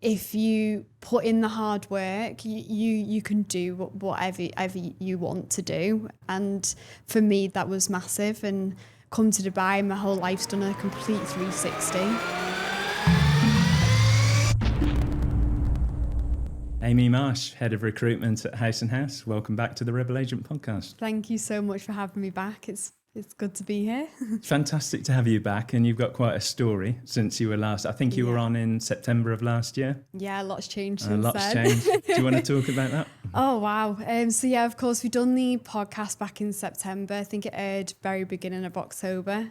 if you put in the hard work, you can do whatever you want to do. And for me, that was massive. And come to Dubai, my whole life's done a complete 360. Aimee Marsh, Head of Recruitment at House. Welcome back to the Rebel Agent podcast. Thank you so much for having me back. It's good to be here. Fantastic to have you back, and you've got quite a story since you were last. I think you were on in September of last year. Yeah, a lot's changed since then. Changed. Do you want to talk about that? Oh, wow. So yeah, of course, we've done the podcast back in September. I think it aired very beginning of October.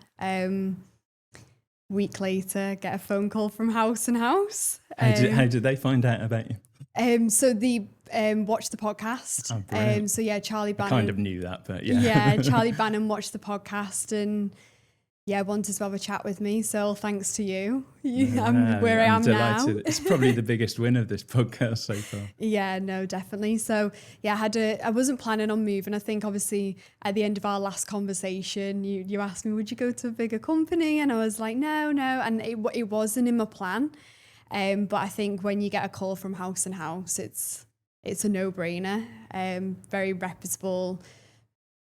Week later, get a phone call from House. How did they find out about you? So they watched the podcast. Oh, so yeah, Charlie Bannon. I kind of knew that, but yeah. Yeah, Charlie Bannon watched the podcast and wanted to have a chat with me. So thanks to you. I'm where I am delighted. Now. It's probably the biggest win of this podcast so far. Yeah, no, definitely. So yeah, I wasn't planning on moving. I think obviously at the end of our last conversation, you asked me, would you go to a bigger company? And I was like, no. And it wasn't in my plan. But I think when you get a call from House, it's a no-brainer. Very reputable,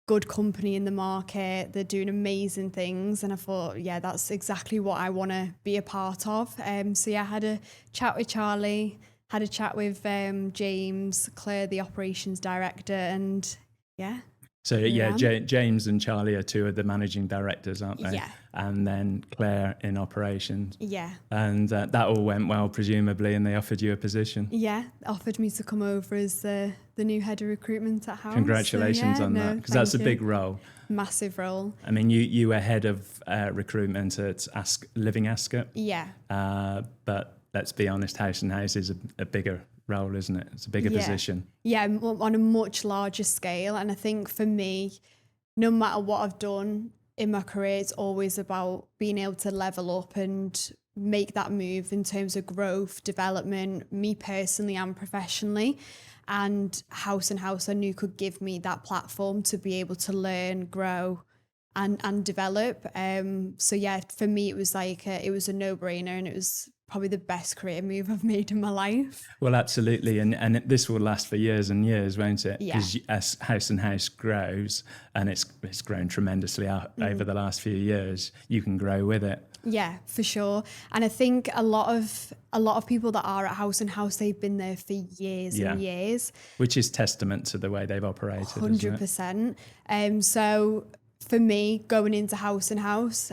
good company in the market. They're doing amazing things, and I thought, yeah, that's exactly what I want to be a part of. So yeah, I had a chat with Charlie, had a chat with James, Claire, the operations director, and yeah. So yeah, James and Charlie are two of the managing directors, aren't they? Yeah. And then Claire in operations. Yeah. And that all went well, presumably, and they offered you a position. Yeah, offered me to come over as the new head of recruitment at House. Congratulations on that, because that's a big role. Massive role. I mean, you were head of recruitment at Living Ascot. Yeah. But let's be honest, House is a bigger role, isn't it? It's a bigger position. Yeah, on a much larger scale. And I think for me, no matter what I've done in my career, it's always about being able to level up and make that move in terms of growth, development, me personally and professionally. And House I knew could give me that platform to be able to learn, grow and develop. So yeah, for me, it was like it was a no-brainer, and it was probably the best career move I've made in my life. Well, absolutely. And this will last for years and years, won't it? Yeah. Because as House grows, and it's grown tremendously over the last few years, you can grow with it. Yeah, for sure. And I think a lot of people that are at House, they've been there for years and years. Which is testament to the way they've operated. 100%. So for me, going into House,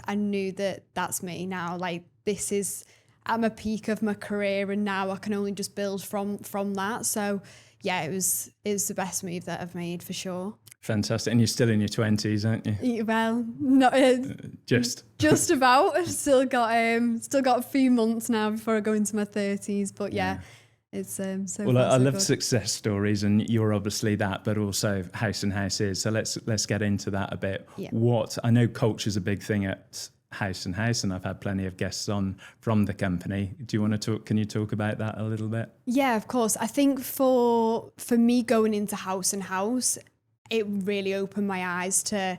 I knew that that's me now. Like, this is at my peak of my career, and now I can only just build from that. So yeah, it was the best move that I've made for sure. Fantastic. And you're still in your 20s, aren't you? Well, not just about. I've still got a few months now before I go into my 30s, but yeah. It's so well, I love good. Success stories, and you're obviously that, but also House is. So let's get into that a bit. Yeah. I know culture's a big thing at House, and I've had plenty of guests on from the company. Do you want to talk? Can you talk about that a little bit? Yeah, of course. I think for me going into House, it really opened my eyes to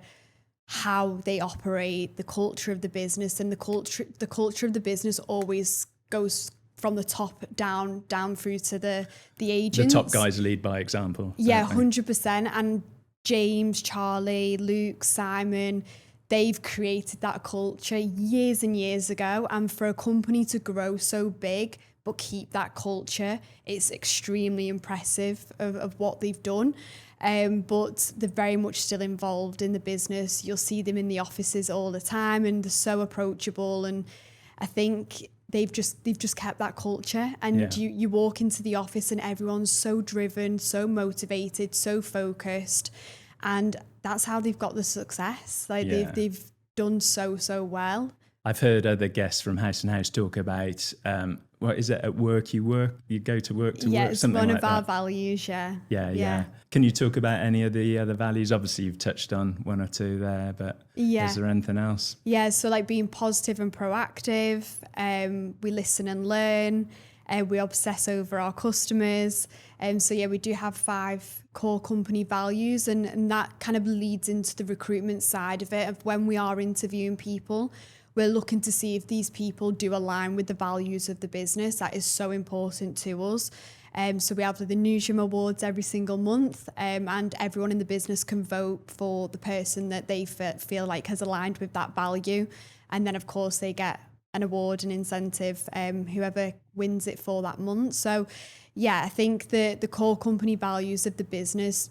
how they operate, the culture of the business, and the culture of the business always goes from the top down through to the agents. The top guys lead by example. Yeah, 100%. And James, Charlie, Luke, Simon, they've created that culture years and years ago. And for a company to grow so big but keep that culture, it's extremely impressive of what they've done. But they're very much still involved in the business. You'll see them in the offices all the time, and they're so approachable. And I think they've just kept that culture. And you walk into the office and everyone's so driven, so motivated, so focused. And that's how they've got the success. They've done so well. I've heard other guests from House talk about what is it, at work you go to work to work, it's something one like of our that. values. Yeah. Can you talk about any of the other values? Obviously you've touched on one or two there, but is there anything else? Yeah, so like being positive and proactive, we listen and learn, we obsess over our customers. We do have 5 core company values, and that kind of leads into the recruitment side of it, of when we are interviewing people. we're looking to see if these people do align with the values of the business. That is so important to us. So we have the Newsroom Awards every single month, and everyone in the business can vote for the person that they feel like has aligned with that value. And then, of course, they get an award, an incentive, whoever wins it for that month. So, yeah, I think the core company values of the business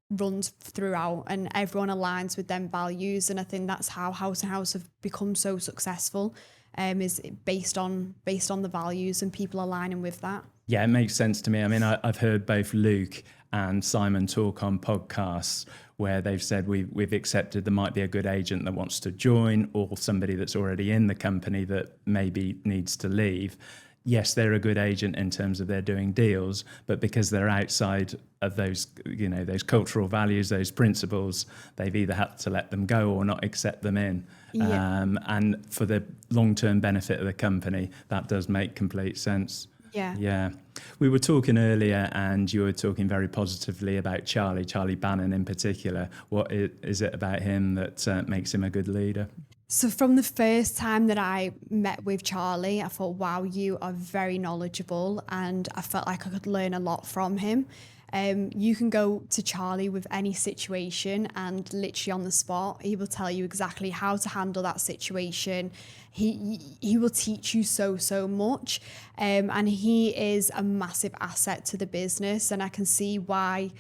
runs throughout, and everyone aligns with them values. And I think that's how House & House have become so successful, is based on the values and people aligning with that. Yeah, it makes sense to me. I mean, I've heard both Luke and Simon talk on podcasts where they've said we've accepted there might be a good agent that wants to join, or somebody that's already in the company that maybe needs to leave. Yes, they're a good agent in terms of they're doing deals, but because they're outside of those, those cultural values, those principles, they've either had to let them go or not accept them in. Yeah. And for the long-term benefit of the company, that does make complete sense. Yeah. We were talking earlier and you were talking very positively about Charlie Bannon in particular. What is it about him that makes him a good leader? So from the first time that I met with Charlie, I thought, wow, you are very knowledgeable, and I felt like I could learn a lot from him. You can go to Charlie with any situation and literally on the spot, he will tell you exactly how to handle that situation. He will teach you so much. And he is a massive asset to the business, and I can see why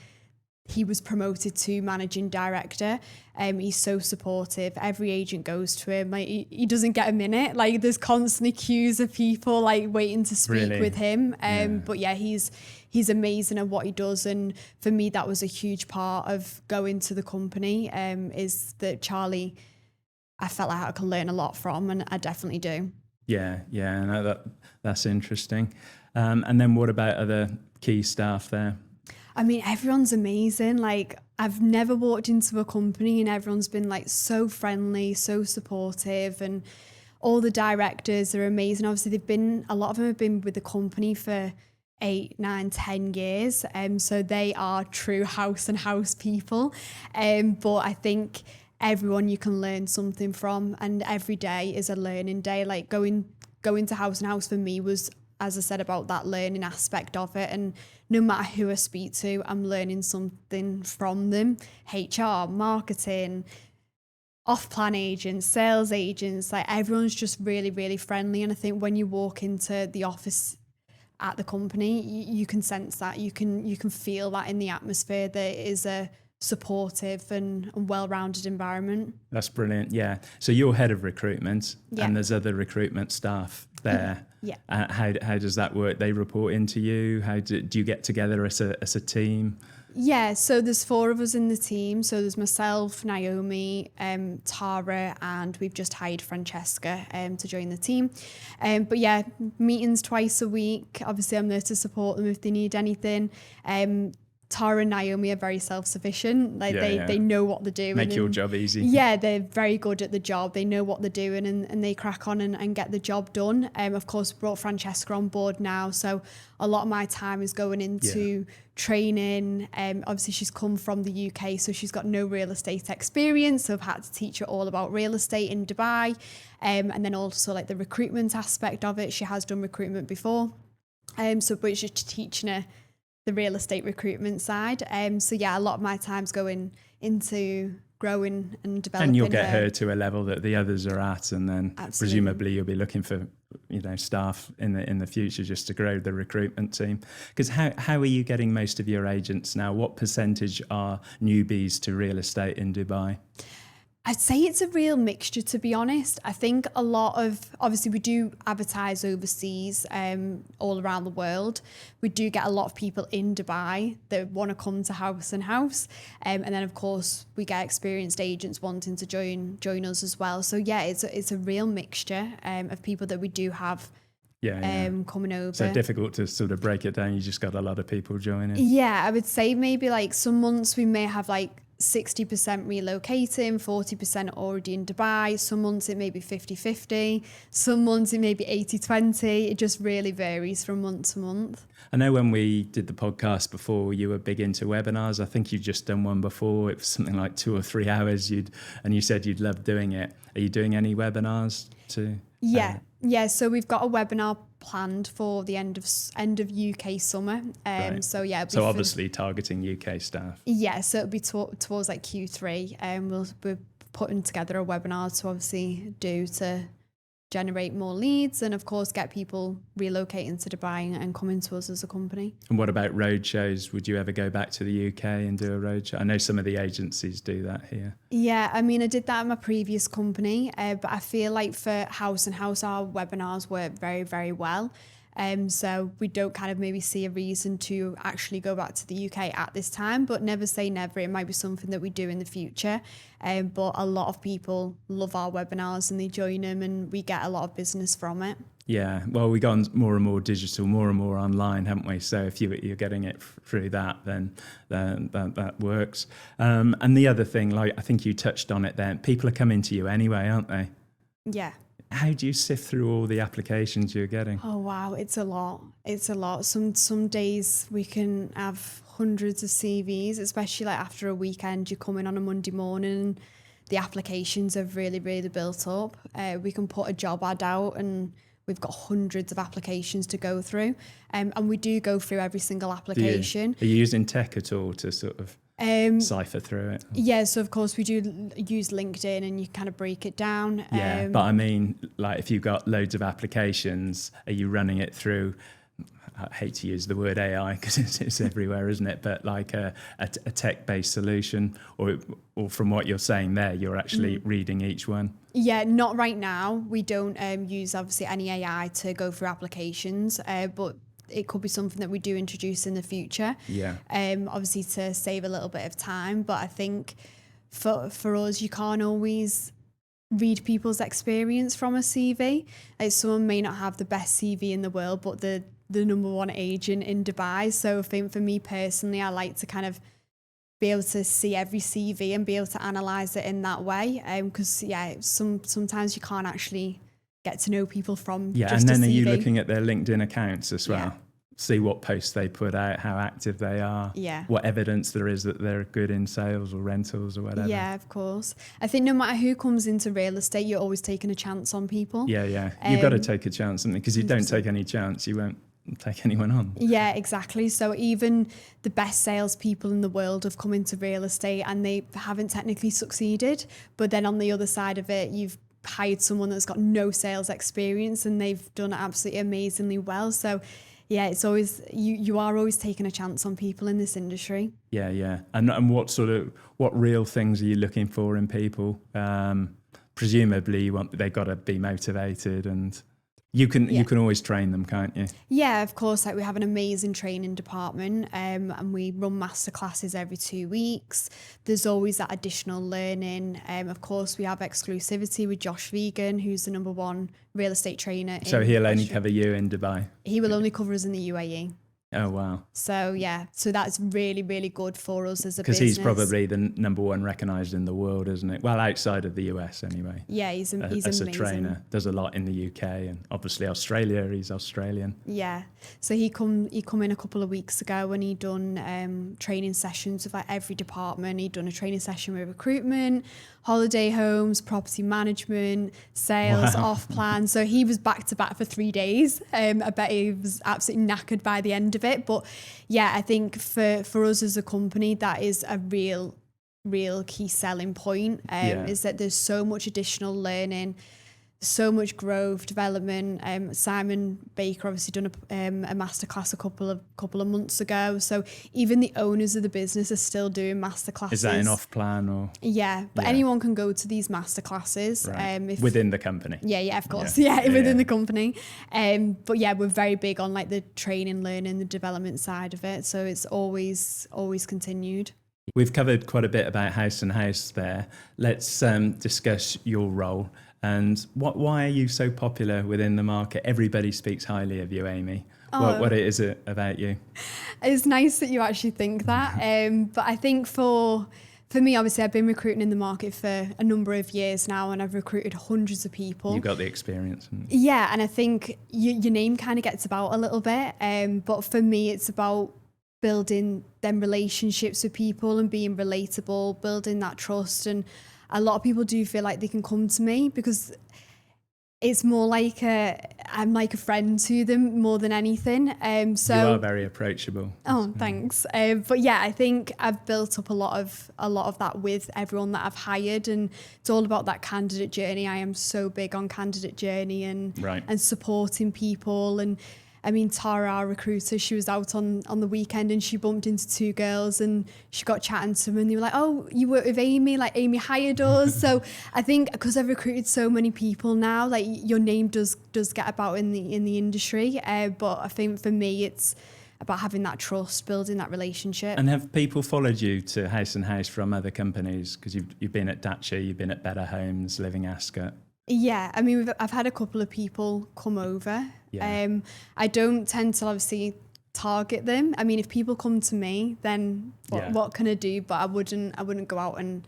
he was promoted to managing director. He's so supportive. Every agent goes to him. Like he doesn't get a minute. Like there's constantly queues of people like waiting to speak with him. But yeah, he's amazing at what he does. And for me, that was a huge part of going to the company. Is that Charlie, I felt like I could learn a lot from, and I definitely do. Yeah, no, that's interesting. And then what about other key staff there? I mean, everyone's amazing. Like I've never walked into a company and everyone's been like so friendly, so supportive, and all the directors are amazing. Obviously a lot of them have been with the company for 8, 9, 10 years. So they are true House & House people. But I think everyone you can learn something from, and every day is a learning day. Like going to House & House for me was, as I said, about that learning aspect of it. And no matter who I speak to, I'm learning something from them. HR, marketing, off-plan agents, sales agents, like everyone's just really, really friendly. And I think when you walk into the office at the company, you can sense that. You can feel that in the atmosphere. There is a supportive and well-rounded environment. That's brilliant. Yeah. So you're head of recruitment, and there's other recruitment staff there. Yeah. How does that work? They report into you? How do you get together as a team? Yeah, so there's 4 of us in the team. So there's myself, Naomi, Tara, and we've just hired Francesca to join the team. But yeah, meetings twice a week. Obviously, I'm there to support them if they need anything. Tara and Naomi are very self-sufficient. Like they know what they're doing. Make your job easy. Yeah, they're very good at the job. They know what they're doing, and they crack on and get the job done. Of course, brought Francesca on board now. So a lot of my time is going into training. Obviously, she's come from the UK, so she's got no real estate experience. So I've had to teach her all about real estate in Dubai. And then also like the recruitment aspect of it. She has done recruitment before. So but it's just teaching her the real estate recruitment side. So yeah, a lot of my time's going into growing and developing. And you'll get her to a level that the others are at, and then presumably you'll be looking for staff in the future just to grow the recruitment team. Because how are you getting most of your agents now? What percentage are newbies to real estate in Dubai? I'd say it's a real mixture, to be honest. I think a lot of, obviously we do advertise overseas, all around the world. We do get a lot of people in Dubai that want to come to House & House. And then of course we get experienced agents wanting to join us as well. So yeah, it's a real mixture of people that we do have coming over. So difficult to sort of break it down. You just got a lot of people joining. Yeah, I would say maybe like some months we may have like 60% relocating, 40% already in Dubai. Some months it may be 50-50. Some months it may be 80-20. It just really varies from month to month. I know when we did the podcast before, you were big into webinars. I think you'd just done one before. It was something like 2 or 3 hours. And you said you'd love doing it. Are you doing any webinars too? Yeah. So we've got a webinar planned for the end of UK summer. Right. So yeah. So obviously targeting UK staff. Yeah. So it'll be towards like Q3, and we're putting together a webinar to obviously do to generate more leads and of course get people relocating to Dubai and coming to us as a company. And what about roadshows? Would you ever go back to the UK and do a roadshow? I know some of the agencies do that here. Yeah, I mean, I did that in my previous company, but I feel like for House and House, our webinars work very, very well. So we don't kind of maybe see a reason to actually go back to the UK at this time, but never say never. It might be something that we do in the future. But a lot of people love our webinars and they join them and we get a lot of business from it. Yeah, well, we've gone more and more digital, more and more online, haven't we? So if you're getting it through that, then that works. And the other thing, like I think you touched on it then, people are coming to you anyway, aren't they? Yeah. How do you sift through all the applications you're getting? Oh, wow. It's a lot. It's a lot. Some days we can have hundreds of CVs, especially like after a weekend, you come in on a Monday morning, the applications have really, really built up. We can put a job ad out and we've got hundreds of applications to go through. And we do go through every single application. Are you using tech at all to sort of cipher through it? Yeah, so of course we do use LinkedIn and you kind of break it down. Yeah, but I mean, like if you've got loads of applications, are you running it through, I hate to use the word AI because it's everywhere, isn't it? But like a tech-based solution, or from what you're saying there, you're actually reading each one? Yeah, not right now. We don't use obviously any AI to go through applications, but it could be something that we do introduce in the future. Yeah. Obviously to save a little bit of time, but I think for us, you can't always read people's experience from a CV. Like someone may not have the best CV in the world, but the number one agent in Dubai. So I think for me personally, I like to kind of be able to see every CV and be able to analyze it in that way. Because sometimes you can't actually get to know people from just and then a CV. Are you looking at their LinkedIn accounts as well? Yeah. See what posts they put out, how active they are, what evidence there is that they're good in sales or rentals or whatever. Yeah, of course. I think no matter who comes into real estate, you're always taking a chance on people. Yeah. You've got to take a chance, something, because you don't take any chance, you won't take anyone on. Yeah, exactly. So even the best salespeople in the world have come into real estate and they haven't technically succeeded. But then on the other side of it, you've hired someone that's got no sales experience and they've done absolutely amazingly well. So yeah, it's always you are always taking a chance on people in this industry. Yeah. And what real things are you looking for in people? Presumably they've got to be motivated, and you can always train them, can't you? Yeah, of course. Like we have an amazing training department, and we run masterclasses every 2 weeks. There's always that additional learning. Of course, we have exclusivity with Josh Phegan, who's the number one real estate trainer. So he'll only cover you in Dubai? He will only cover us in the UAE. Oh, wow. So, yeah. So that's really, really good for us as a business. Because he's probably the number one recognised in the world, isn't it? Well, outside of the US anyway. Yeah, he's amazing. As a trainer. Does a lot in the UK and obviously Australia. He's Australian. Yeah. So he come in a couple of weeks ago and he done training sessions with like every department. He'd done a training session with recruitment, holiday homes, property management, sales, off plan. So he was back to back for 3 days. I bet he was absolutely knackered by the end of it. But yeah, I think for us as a company, that is a real key selling point, is that there's so much additional learning, so much growth, development. Simon Baker obviously done a masterclass a couple of months ago. So even the owners of the business are still doing masterclasses. Is that an off plan or? Yeah, but anyone can go to these masterclasses. Right. Within the company. Yeah, of course. Yeah, within the company. But yeah, we're very big on like the training, learning, the development side of it. So it's always continued. We've covered quite a bit about House and House there. Let's discuss your role. And why are you so popular within the market? Everybody speaks highly of you, Aimee. What is it about you? It's nice that you actually think that. But I think for For me, obviously, I've been recruiting in the market for a number of years now, and I've recruited hundreds of people. You've got the experience. Yeah, and I think your name kind of gets about a little bit. But for me, it's about building them relationships with people and being relatable, building that trust. And a lot of people do feel like they can come to me because it's more like I'm like a friend to them more than anything. So you are very approachable. Oh, thanks. But yeah, I think I've built up a lot of that with everyone that I've hired, and it's all about that candidate journey. I am so big on candidate journey and supporting people. And I mean, Tara, our recruiter, she was out on the weekend and she bumped into two girls and she got chatting to them and they were like, "Oh, you work with Aimee, like Aimee hired us." So I think because I've recruited so many people now, like your name does get about in the industry. But I think for me, it's about having that trust, building that relationship. And have people followed you to House and House from other companies? Because you've been at Datcher, you've been at Betterhomes, Living Ascot. Yeah, I mean, I've had a couple of people come over. Yeah. I don't tend to obviously target them. I mean, if people come to me, then what can I do? But I wouldn't go out and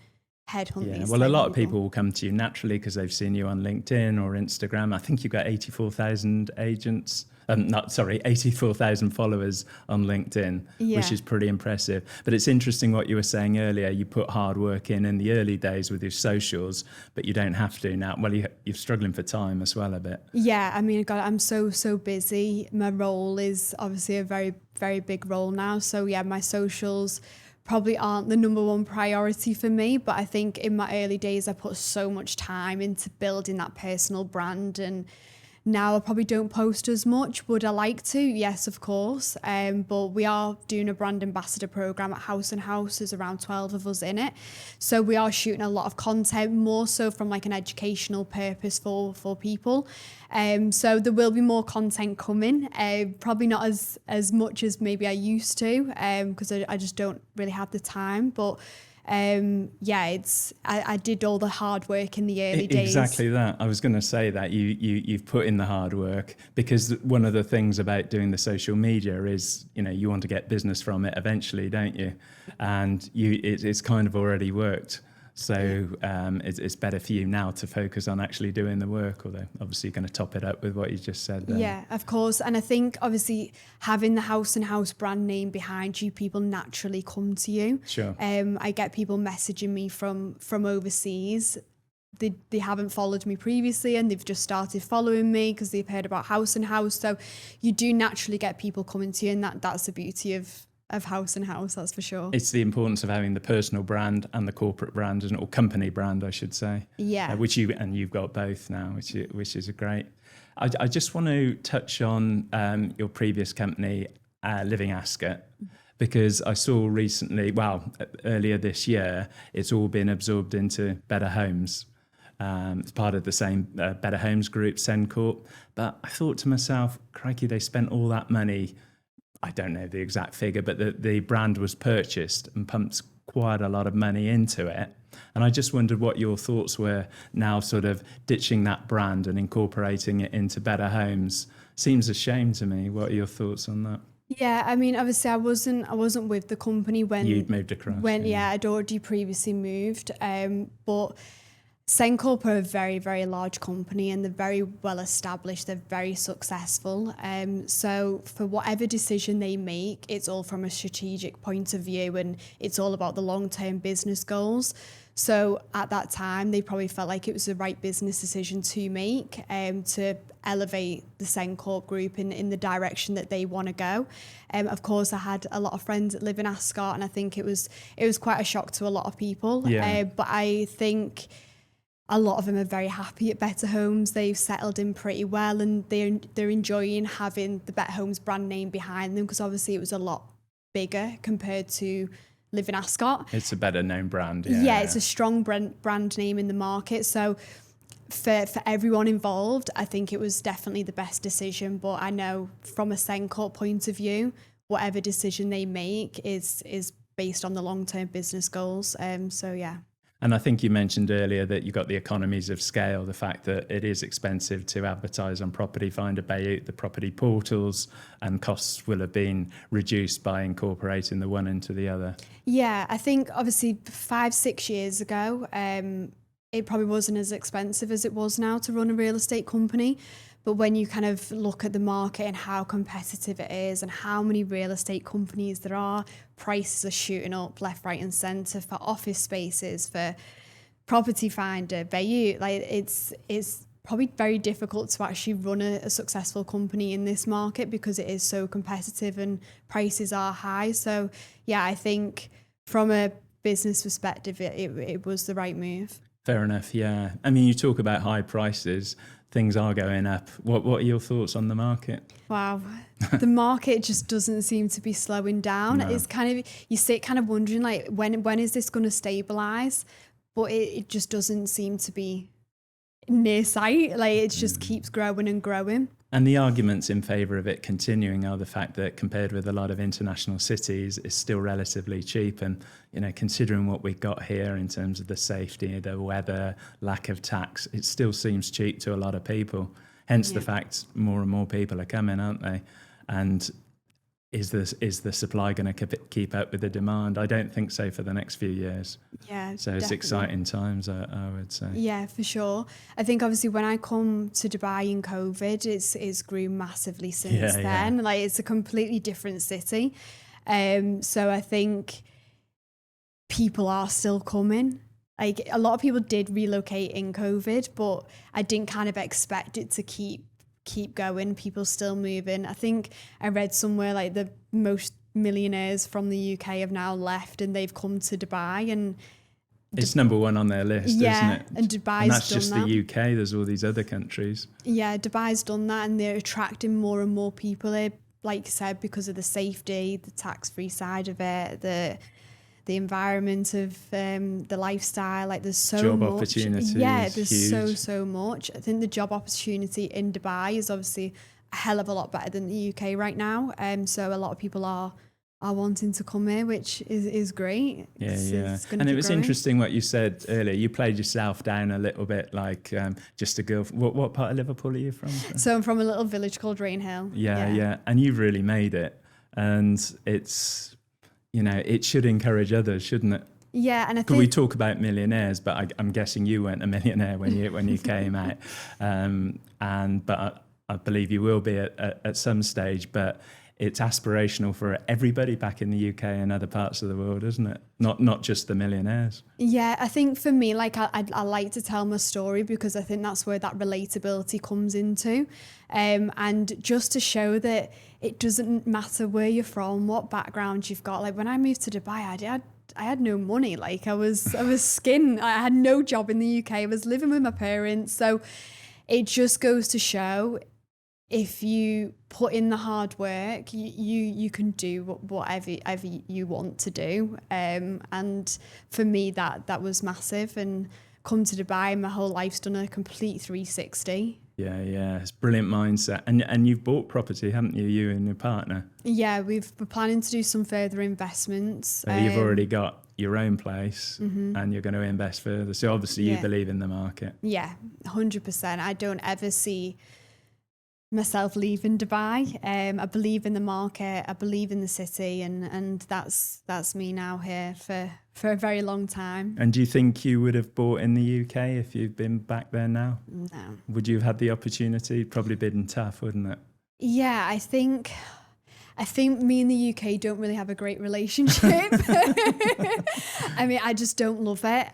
headhunt these. Well, a lot of people will come to you naturally because they've seen you on LinkedIn or Instagram. I think you've got 84,000 agents. 84,000 followers on LinkedIn, which is pretty impressive. But it's interesting what you were saying earlier. You put hard work in the early days with your socials, but you don't have to now. Well, you're struggling for time as well a bit. Yeah, I mean, God, I'm so busy. My role is obviously a very, very big role now. So yeah, my socials probably aren't the number one priority for me, but I think in my early days, I put so much time into building that personal brand, and now I probably don't post as much. Would I like to? Yes, of course. But we are doing a brand ambassador program at House and House. There's around 12 of us in it. So we are shooting a lot of content, more so from like an educational purpose for people. So there will be more content coming. Probably not as much as maybe I used to, because I just don't really have the time. But I did all the hard work in the early days. Exactly that. I was going to say that you've put in the hard work, because one of the things about doing the social media is, you want to get business from it eventually, don't you? And it's kind of already worked. So it's better for you now to focus on actually doing the work, although obviously you're going to top it up with what you just said there. Yeah, of course. And I think obviously having the House and House brand name behind you, people naturally come to you. Sure. I get people messaging me from overseas. They haven't followed me previously and they've just started following me because they've heard about House and House. So you do naturally get people coming to you, and that's the beauty of House and House, that's for sure. It's the importance of having the personal brand and the corporate brand, or company brand, I should say. Yeah. Which you've got both now, which is great. I just want to touch on your previous company, Living Ascot, because I saw recently, earlier this year, it's all been absorbed into Betterhomes. It's part of the same Betterhomes group, Sencorp. But I thought to myself, crikey, they spent all that money. I don't know the exact figure, but the brand was purchased and pumped quite a lot of money into it. And I just wondered what your thoughts were now, sort of ditching that brand and incorporating it into Betterhomes. Seems a shame to me. What are your thoughts on that? Yeah, I mean, obviously I wasn't with the company when you'd moved across. I'd already previously moved. But Sencorp are a very, very large company and they're very well established. They're very successful. So for whatever decision they make, it's all from a strategic point of view and it's all about the long-term business goals. So at that time, they probably felt like it was the right business decision to make, to elevate the Sencorp group in the direction that they want to go. Of course, I had a lot of friends that live in Ascot, and I think it was quite a shock to a lot of people. Yeah. But I think a lot of them are very happy at Betterhomes. They've settled in pretty well, and they're enjoying having the Betterhomes brand name behind them, because obviously it was a lot bigger compared to Living Ascot. It's a better known brand. Yeah, it's a strong brand name in the market. So for everyone involved, I think it was definitely the best decision. But I know from a Sencorp point of view, whatever decision they make is based on the long-term business goals. So yeah. And I think you mentioned earlier that you got the economies of scale, the fact that it is expensive to advertise on Property Finder, Bayut, the property portals, and costs will have been reduced by incorporating the one into the other. Yeah, I think obviously 5-6 years ago, it probably wasn't as expensive as it was now to run a real estate company. But when you kind of look at the market and how competitive it is and how many real estate companies there are, prices are shooting up left, right and centre for office spaces, for Property Finder, Bayut. Like it's probably very difficult to actually run a successful company in this market because it is so competitive and prices are high. So yeah, I think from a business perspective, it was the right move. Fair enough, yeah. I mean, you talk about high prices, things are going up. What are your thoughts on the market? Wow. The market just doesn't seem to be slowing down. No. It's kind of, you sit kind of wondering like, when is this going to stabilise? But it just doesn't seem to be near sight. Like it just keeps growing and growing. And the arguments in favour of it continuing are the fact that compared with a lot of international cities, it's still relatively cheap. And, you know, considering what we've got here in terms of the safety, the weather, lack of tax, it still seems cheap to a lot of people. Hence the fact more and more people are coming, aren't they? And is the supply going to keep up with the demand? I don't think so for the next few years. Yeah, so definitely. It's exciting times, I would say. Yeah, for sure. I think obviously when I come to Dubai in COVID, it's grew massively since then. Like it's a completely different city. So I think people are still coming. Like a lot of people did relocate in COVID, but I didn't kind of expect it to keep going. People still moving. I think I read somewhere like the most millionaires from the UK have now left and they've come to Dubai, and it's number one on their list, isn't it? And Dubai's and that's done just that. The UK. There's all these other countries. Yeah, Dubai's done that, and they're attracting more and more people here, like you said, because of the safety, the tax-free side of it, the environment of the lifestyle. Like there's so job much. Opportunities. Yeah, there's huge. so much. I think the job opportunity in Dubai is obviously a hell of a lot better than the UK right now. So a lot of people are wanting to come here, which is great. It's And it was growing. interesting what you said earlier. You played yourself down a little bit, like just a girl. What part of Liverpool are you from? So I'm from a little village called Rainhill. Yeah. And you've really made it. And it's, you know, it should encourage others, shouldn't it? Yeah, and I Because think we talk about millionaires, but I'm guessing you weren't a millionaire when you came out. But I believe you will be at some stage. But it's aspirational for everybody back in the UK and other parts of the world, isn't it? Not just the millionaires. Yeah, I think for me, like I like to tell my story because I think that's where that relatability comes into. And just to show that it doesn't matter where you're from, what background you've got. Like when I moved to Dubai, I had no money. Like I was skin. I had no job in the UK. I was living with my parents. So it just goes to show, if you put in the hard work, you can do whatever you want to do. And for me, that was massive. And come to Dubai, my whole life's done a complete 360. Yeah, it's a brilliant mindset. And you've bought property, haven't you? You and your partner. Yeah, we're planning to do some further investments. So you've already got your own place, and you're going to invest further. So obviously you believe in the market. Yeah, 100%. I don't ever see myself leaving Dubai. I believe in the market. I believe in the city, and that's me now here for a very long time. And do you think you would have bought in the UK if you'd been back there now? No. Would you have had the opportunity? Probably been tough, wouldn't it? Yeah, I think me and the UK don't really have a great relationship. I mean, I just don't love it.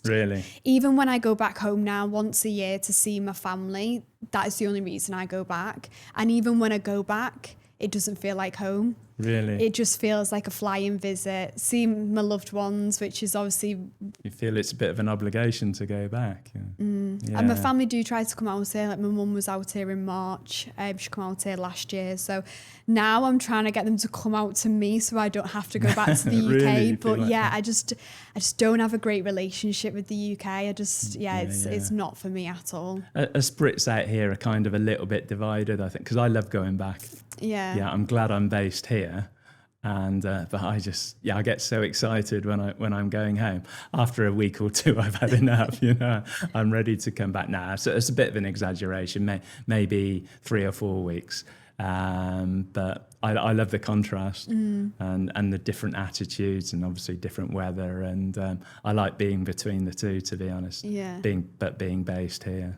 Really? Even when I go back home now once a year to see my family, that is the only reason I go back. And even when I go back, it doesn't feel like home. Really? It just feels like a flying visit, seeing my loved ones, which is obviously... You feel it's a bit of an obligation to go back. Yeah. And my family do try to come out here. Like my mum was out here in March. She came out here last year. So now I'm trying to get them to come out to me so I don't have to go back to the Really? UK. But yeah, I just don't have a great relationship with the UK. It's not for me at all. Us Brits out here are kind of a little bit divided, I think, because I love going back. Yeah. Yeah, I'm glad I'm based here. And but I get so excited when I'm going home. After a week or two, I've had enough. I'm ready to come back now. So it's a bit of an exaggeration, maybe 3 or 4 weeks. But I love the contrast and the different attitudes, and obviously different weather. And I like being between the two, to be honest. Yeah. Being based here.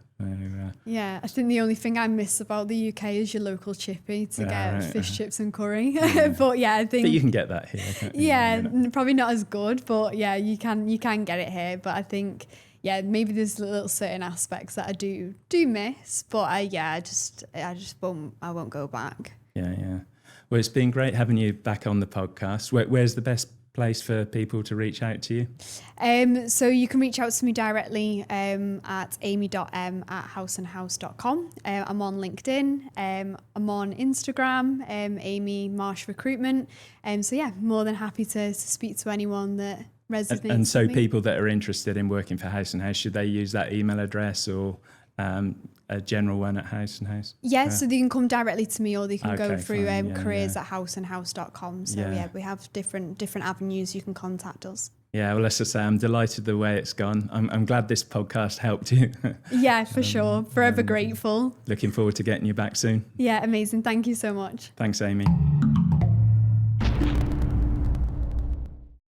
Yeah, I think the only thing I miss about the UK is your local chippy to get fish chips and curry. But yeah, I think. But you can get that here. Can't you? Yeah, probably not as good, but yeah, you can get it here. But I think, yeah, maybe there's little certain aspects that I do miss. But I just won't go back. Yeah. Well, it's been great having you back on the podcast. Where's the best place for people to reach out to you? So you can reach out to me directly at amy.m@houseandhouse.com. I'm on LinkedIn. I'm on Instagram, Aimee Marsh Recruitment. So yeah, more than happy to speak to anyone that resonates. And so with me. people that are interested in working for House and House, should they use that email address or a general one at House and House? Yeah, so they can come directly to me, or they can go through careers yeah. at houseandhouse.com. So yeah, we have different avenues you can contact us. Yeah, well, as I say, I'm delighted the way it's gone. I'm glad this podcast helped you. Yeah, for sure. Forever grateful. Looking forward to getting you back soon. Yeah, amazing. Thank you so much. Thanks, Aimee.